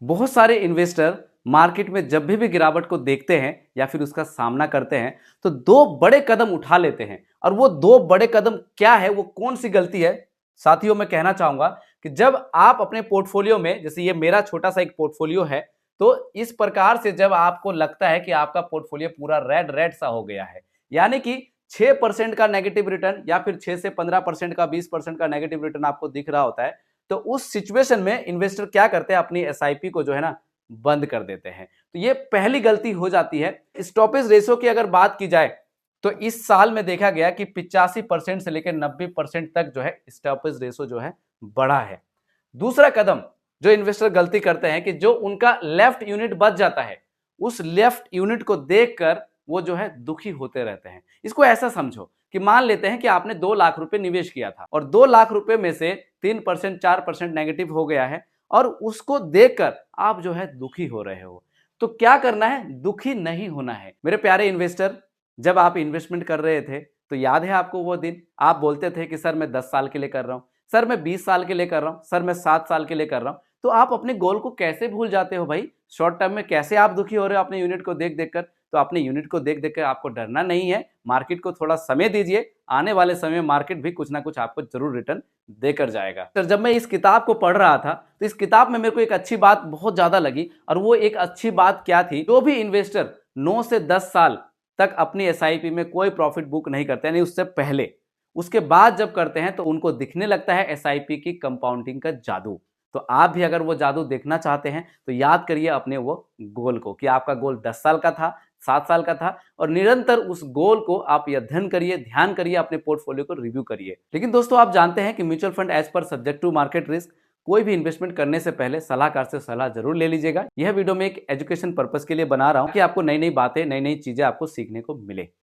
बहुत सारे investor market में जब भी गिरावट को देखते हैं या फिर उसका सामना करते हैं तो दो बड़े कदम उठा लेते हैं। और वो दो बड़े कदम क्या है, वो कौन सी गलती है? साथियों, मैं कहना चाहूंगा कि जब आप अपने पोर्टफोलियो में, जैसे ये मेरा छोटा सा एक पोर्टफोलियो है, तो इस प्रकार से जब आपको लगता है कि आपका पोर्टफोलियो पूरा रेड रेड सा हो गया है, यानी कि 6% का नेगेटिव रिटर्न या फिर 6 से 15% का 20% का नेगेटिव रिटर्न आपको दिख रहा होता है, तो उस सिचुएशन में इन्वेस्टर क्या करते हैं, अपनी एसआईपी को जो है ना बंद कर देते हैं। तो ये पहली गलती हो जाती है। स्टॉपेज रेशो की अगर बात की जाए तो इस साल में देखा गया कि 85% से लेकर 90% तक जो है स्टॉपेज रेशो जो है बढ़ा है। दूसरा कदम जो इन्वेस्टर गलती करते हैं कि जो उनका लेफ्ट यूनिट बच जाता है, उस लेफ्ट यूनिट को देखकर वो जो है दुखी होते रहते हैं। इसको ऐसा समझो कि मान लेते हैं कि आपने 2 लाख रुपए निवेश किया था और 2 लाख रुपए में से 3% 4% नेगेटिव हो गया है और उसको देखकर आप जो है दुखी हो रहे हो। तो क्या करना है? दुखी नहीं होना है मेरे प्यारे इन्वेस्टर। जब आप इन्वेस्टमेंट कर रहे थे तो याद है आपको वो दिन, आप बोलते थे कि सर मैं 10 साल के लिए कर रहा हूं, सर मैं 20 साल के लिए कर रहा हूं, सर मैं 7 साल के लिए कर रहा हूं। तो आप अपने गोल को कैसे भूल जाते हो भाई? शॉर्ट टर्म में कैसे आप दुखी हो रहे हो अपने यूनिट को देख देखकर? तो अपने यूनिट को देख देखकर आपको डरना नहीं है। मार्केट को थोड़ा समय दीजिए, आने वाले समय में मार्केट भी कुछ ना कुछ आपको जरूर रिटर्न देकर जाएगा। सर, जब मैं इस किताब को पढ़ रहा था तो इस किताब में मेरे को एक अच्छी बात बहुत ज्यादा लगी, और वो एक अच्छी बात क्या थी? जो भी इन्वेस्टर 9 से 10 साल तक अपनी एसआईपी में कोई प्रॉफिट बुक नहीं करते, यानी उससे पहले, उसके बाद जब करते हैं तो उनको दिखने लगता है एसआईपी की कंपाउंडिंग का जादू। तो आप भी अगर वो जादू देखना चाहते हैं तो याद करिए अपने वो गोल को कि आपका गोल 10 साल का था, 7 साल का था, और निरंतर उस गोल को आप अध्ययन करिए, ध्यान करिए, अपने पोर्टफोलियो को रिव्यू करिए। लेकिन दोस्तों, आप जानते हैं कि म्यूचुअल फंड एज पर सब्जेक्ट टू मार्केट रिस्क, कोई भी इन्वेस्टमेंट करने से पहले सलाहकार से सलाह जरूर ले लीजिएगा। यह वीडियो में एक एजुकेशन पर्पस के लिए बना रहा हूं कि आपको नई नई बातें, नई नई चीजें आपको सीखने को मिले।